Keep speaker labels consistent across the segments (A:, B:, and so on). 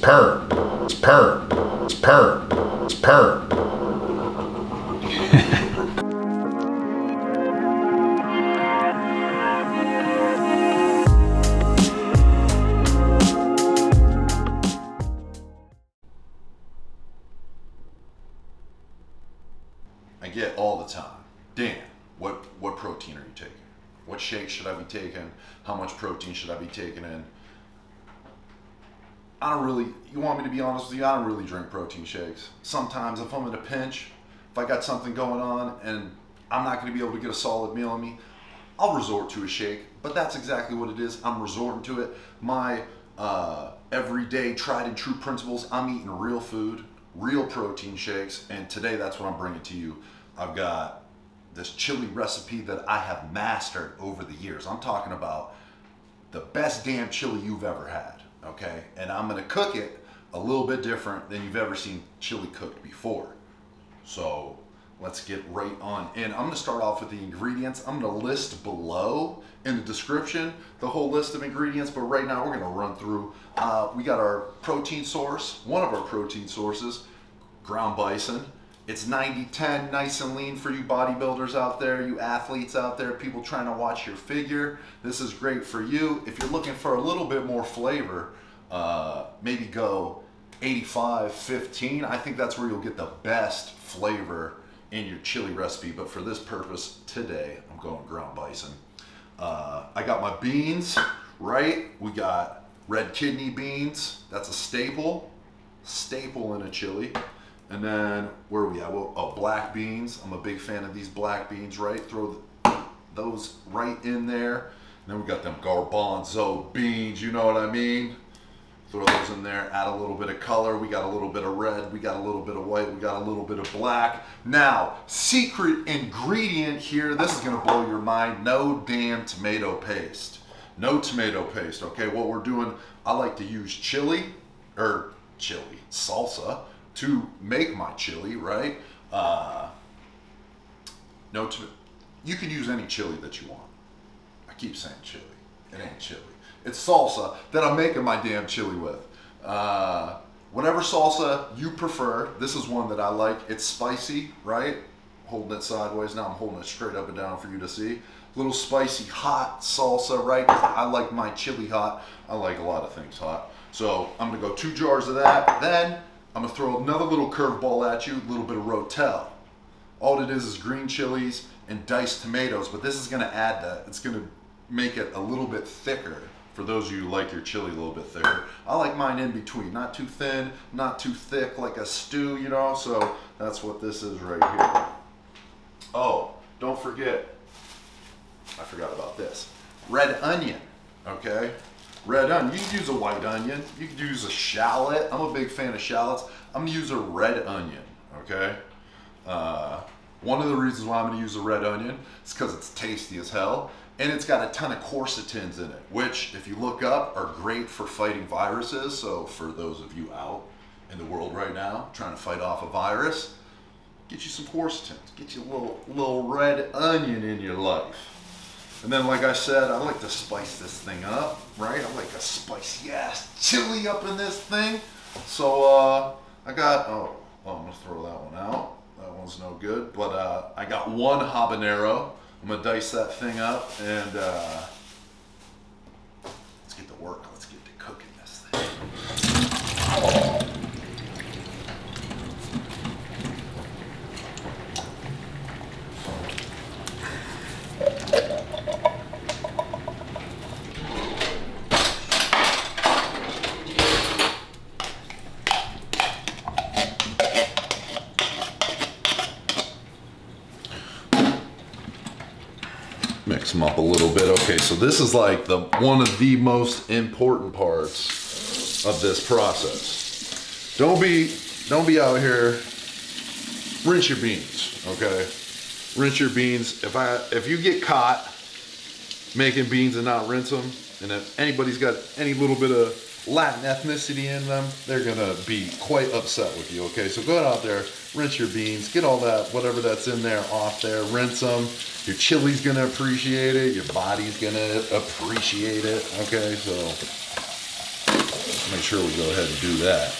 A: perm. It's perm. It's perm. It's perm.
B: I get all the time, Dan, what protein are you taking? What shake should I be taking? How much protein should I be taking in? I don't really, you want me to be honest with you, I don't really drink protein shakes. Sometimes if I'm in a pinch, if I got something going on and I'm not gonna be able to get a solid meal in me, I'll resort to a shake, but that's exactly what it is. I'm resorting to it. My everyday tried and true principles, I'm eating real food, real protein shakes, and today that's what I'm bringing to you. I've got this chili recipe that I have mastered over the years. I'm talking about the best damn chili you've ever had, okay? And I'm gonna cook it a little bit different than you've ever seen chili cooked before. So let's get right on in. I'm gonna start off with the ingredients. I'm gonna list below in the description the whole list of ingredients, but right now we're gonna run through. We got our protein source, one of our protein sources, ground bison. It's 90-10, nice and lean for you bodybuilders out there, you athletes out there, people trying to watch your figure. This is great for you. If you're looking for a little bit more flavor, maybe go 85-15. I think that's where you'll get the best flavor in your chili recipe, but for this purpose today, I'm going ground bison. I got my beans, right? We got red kidney beans. That's a staple in a chili. And then where are we at? Well, oh, black beans. I'm a big fan of these black beans, right? Throw those right in there. And then we got them garbanzo beans, you know what I mean? Throw those in there, add a little bit of color. We got a little bit of red, we got a little bit of white, we got a little bit of black. Now, secret ingredient here, this is gonna blow your mind, no damn tomato paste. No tomato paste, okay? What we're doing, I like to use salsa to make my chili, right? You can use any chili that you want. I keep saying chili, it ain't chili. It's salsa that I'm making my damn chili with. Whatever salsa you prefer, this is one that I like. It's spicy, right? Holding it sideways, now I'm holding it straight up and down for you to see. A little spicy, hot salsa, right? I like my chili hot. I like a lot of things hot. So I'm gonna go 2 jars of that. Then I'm gonna throw another little curveball at you, a little bit of Rotel. All it is green chilies and diced tomatoes, but this is gonna add that. It's gonna make it a little bit thicker for those of you who like your chili a little bit thicker. I like mine in between, not too thin, not too thick like a stew, you know, so that's what this is right here. Oh, don't forget, I forgot about this. Red onion, okay? Red onion, you can use a white onion, you can use a shallot. I'm a big fan of shallots. I'm gonna use a red onion, okay? One of the reasons why I'm gonna use a red onion is because it's tasty as hell, and it's got a ton of quercetins in it, which if you look up are great for fighting viruses. So for those of you out in the world right now trying to fight off a virus, get you some quercetins, get you a little red onion in your life. And then, like I said, I like to spice this thing up, right? I like a spicy ass chili up in this thing. So I got, oh, I'm gonna throw that one out. That one's no good, but I got 1 habanero. I'm gonna dice that thing up and let's get to work. Let's get to cooking this thing. Mix them up a little bit. Okay, so this is like one of the most important parts of this process. Don't be out here. Rinse your beans, okay? Rinse your beans. If you get caught making beans and not rinse them, and if anybody's got any little bit of Latin ethnicity in them, they're gonna be quite upset with you, okay? So go out there, rinse your beans, get all that, whatever that's in there off there, rinse them. Your chili's gonna appreciate it, your body's gonna appreciate it, okay? So make sure we go ahead and do that.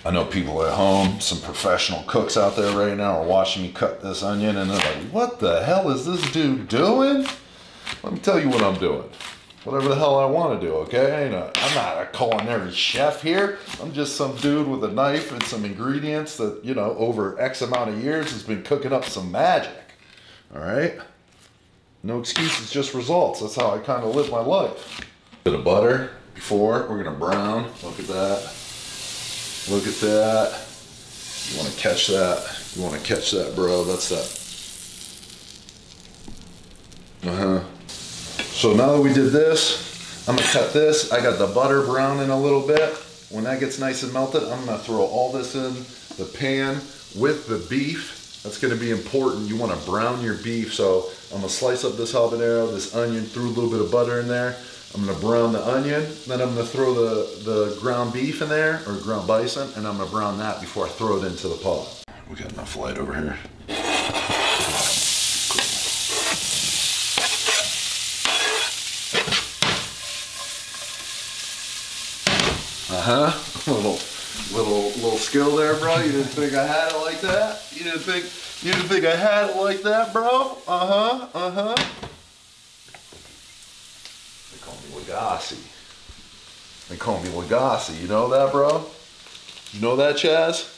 B: I know people at home, some professional cooks out there right now are watching me cut this onion and they're like, what the hell is this dude doing? Let me tell you what I'm doing. Whatever the hell I want to do, okay? I'm not a culinary chef here. I'm just some dude with a knife and some ingredients that, you know, over X amount of years has been cooking up some magic. All right? No excuses, just results. That's how I kind of live my life. Bit of butter before, we're gonna brown. Look at that. Look at that. You wanna catch that. You wanna catch that, bro. That's that. So now that we did this, I'm gonna cut this. I got the butter browning a little bit. When that gets nice and melted, I'm gonna throw all this in the pan with the beef. That's gonna be important. You wanna brown your beef. So I'm gonna slice up this habanero, this onion, threw a little bit of butter in there. I'm gonna brown the onion, then I'm gonna throw the ground beef in there, or ground bison, and I'm gonna brown that before I throw it into the pot. We got enough light over here. Little skill there, bro. You didn't think I had it like that? You didn't think I had it like that, bro? They call me Lagasse. They call me Lagasse. You know that, bro? You know that, Chaz?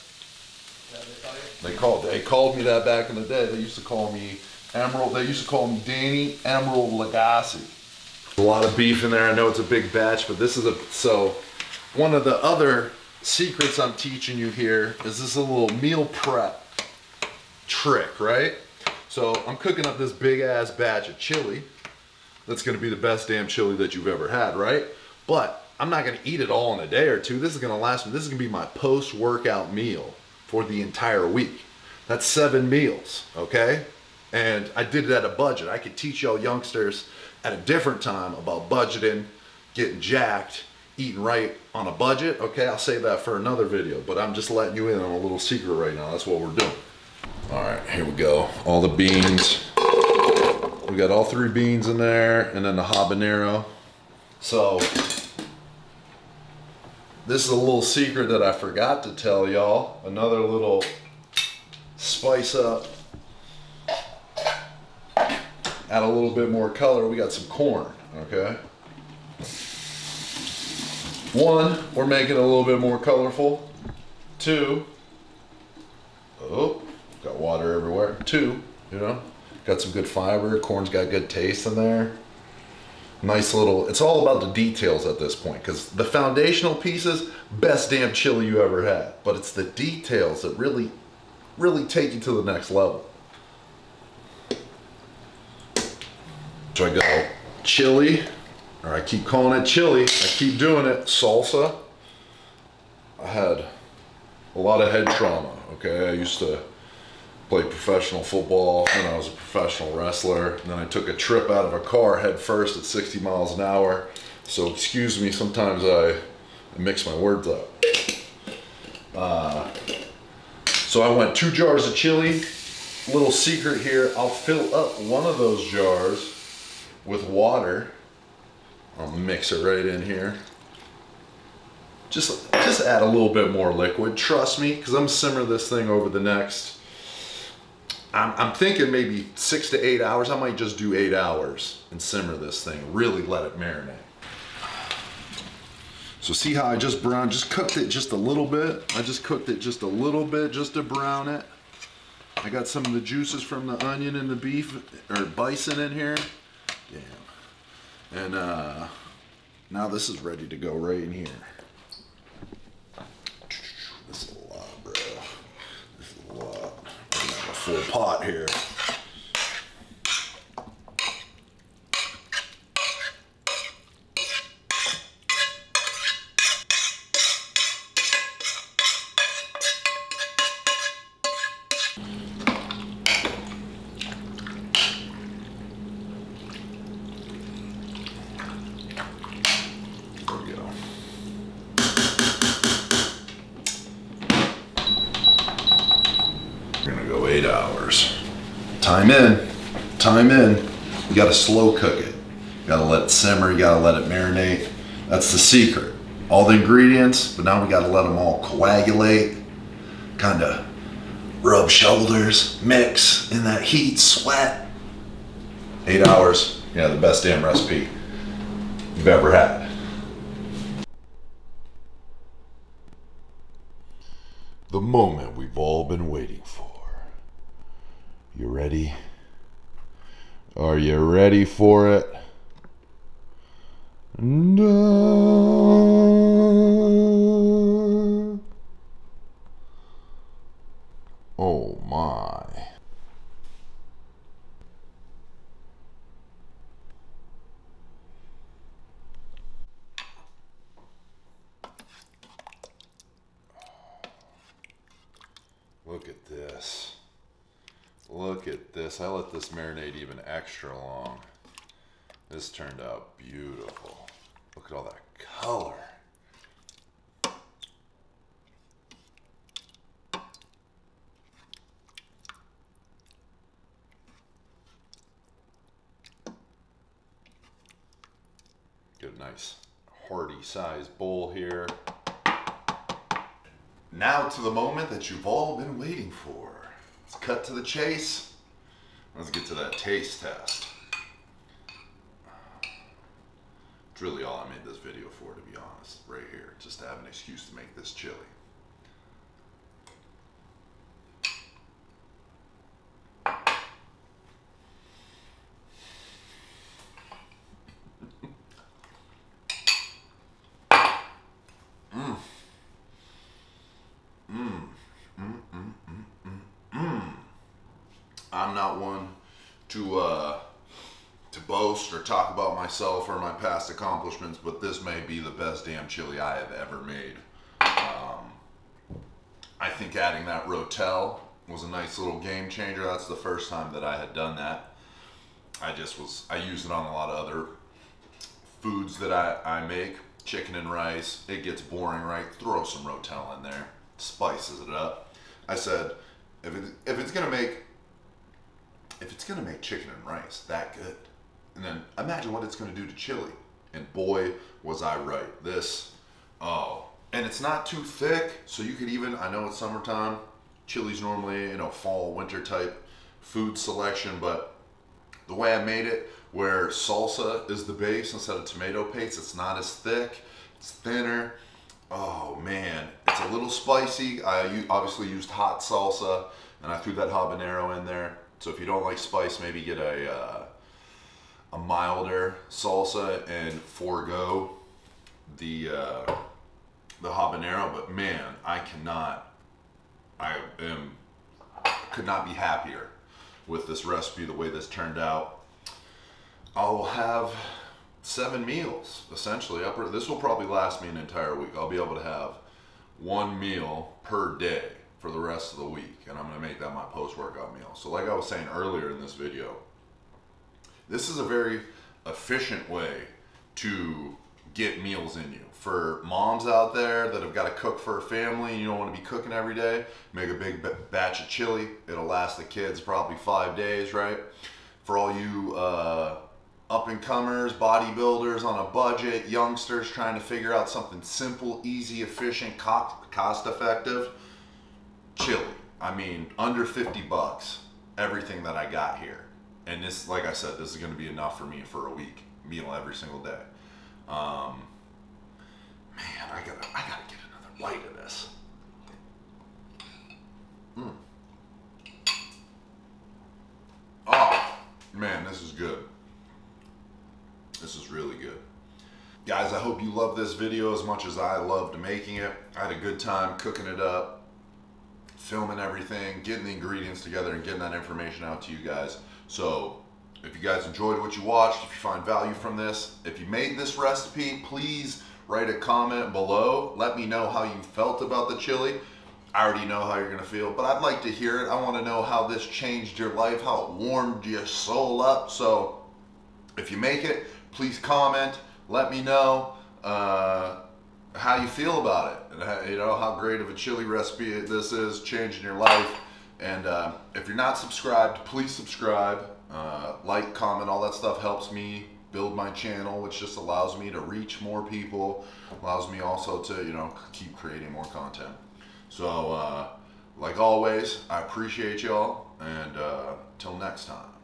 B: They called me that back in the day. They used to call me Emerald. They used to call me Danny Emerald Lagasse. A lot of beef in there. I know it's a big batch, but this is one of the other secrets I'm teaching you here is this little meal prep trick, right? So I'm cooking up this big ass batch of chili. That's gonna be the best damn chili that you've ever had, right? But I'm not gonna eat it all in a day or two. This is gonna last me. This is gonna be my post-workout meal for the entire week. That's 7 meals, okay? And I did it at a budget. I could teach y'all youngsters at a different time about budgeting, getting jacked, eating right on a budget. Okay, I'll save that for another video, but I'm just letting you in on a little secret right now. That's what we're doing. All right, here we go. All the beans. We got all 3 beans in there, and then the habanero. So this is a little secret that I forgot to tell y'all. Another little spice up. Add a little bit more color. We got some corn, okay? 1, we're making it a little bit more colorful. 2, oh, got water everywhere. 2, you know, got some good fiber. Corn's got good taste in there. Nice little, it's all about the details at this point, because the foundational pieces, best damn chili you ever had. But it's the details that really take you to the next level. So I go chili. Or I keep calling it chili. I keep doing it. Salsa. I had a lot of head trauma, okay? I used to play professional football when I was a professional wrestler. And then I took a trip out of a car head first at 60 miles an hour. So excuse me, sometimes I mix my words up. So I went 2 jars of chili. Little secret here, I'll fill up one of those jars with water. I'll mix it right in here. Just add a little bit more liquid. Trust me, because I'm simmering this thing over the next, I'm thinking maybe 6 to 8 hours. I might just do 8 hours and simmer this thing. Really let it marinate. So see how I just cooked it just a little bit. I just cooked it just a little bit just to brown it. I got some of the juices from the onion and the beef or bison in here. Yeah. And now this is ready to go right in here. This is a lot, bro. This is a lot. We're gonna have a full pot here. 8 hours. Time in, time in. You gotta slow cook it. You gotta let it simmer, you gotta let it marinate. That's the secret. All the ingredients, but now we gotta let them all coagulate, kinda rub shoulders, mix in that heat, sweat. 8 hours, yeah, the best damn recipe you've ever had. The moment we've all been waiting for. You ready? Are you ready for it? No. Oh my. Look at this. Look at this. I let this marinate even extra long. This turned out beautiful. Look at all that color. Get a nice hearty sized bowl here. Now to the moment that you've all been waiting for. Let's cut to the chase. Let's get to that taste test. It's really all I made this video for, to be honest, right here. Just to have an excuse to make this chili. I'm not one to boast or talk about myself or my past accomplishments, but this may be the best damn chili I have ever made. I think adding that Rotel was a nice little game changer. That's the first time that I had done that. I used it on a lot of other foods that I make. Chicken and rice, it gets boring, right? Throw some Rotel in there, spices it up. I said, if it's gonna make chicken and rice that good, and then imagine what it's gonna do to chili. And boy, was I right. And it's not too thick, so you could even, I know it's summertime, chili's normally, fall, winter type food selection, but the way I made it, where salsa is the base instead of tomato paste, it's not as thick, it's thinner. Oh man, it's a little spicy. I obviously used hot salsa, and I threw that habanero in there. So if you don't like spice, maybe get a milder salsa and forego the habanero. But man, I could not be happier with this recipe, the way this turned out. I'll have 7 meals, essentially. This will probably last me an entire week. I'll be able to have 1 meal per day for the rest of the week, and I'm gonna make that my post-workout meal. So like I was saying earlier in this video, this is a very efficient way to get meals in you. For moms out there that have got to cook for a family and you don't want to be cooking every day, make a big batch of chili. It'll last the kids probably 5 days, right? For all you up-and-comers, bodybuilders on a budget, youngsters trying to figure out something simple, easy, efficient, cost-effective, chili. I mean, under 50 bucks, everything that I got here. And this, like I said, this is going to be enough for me for a week meal every single day. Man, I gotta get another bite of this. Oh, man, this is good. This is really good. Guys, I hope you love this video as much as I loved making it. I had a good time cooking it up, filming everything, getting the ingredients together, and getting that information out to you guys. So if you guys enjoyed what you watched, if you find value from this, if you made this recipe, please write a comment below. Let me know how you felt about the chili. I already know how you're gonna feel, but I'd like to hear it. I wanna know how this changed your life, how it warmed your soul up. So if you make it, please comment. Let me know how you feel about it, and how great of a chili recipe this is, changing your life. And if you're not subscribed, please subscribe. Like, comment, all that stuff helps me build my channel, which just allows me to reach more people, allows me also to, you know, keep creating more content. So, like always, I appreciate y'all, and till next time.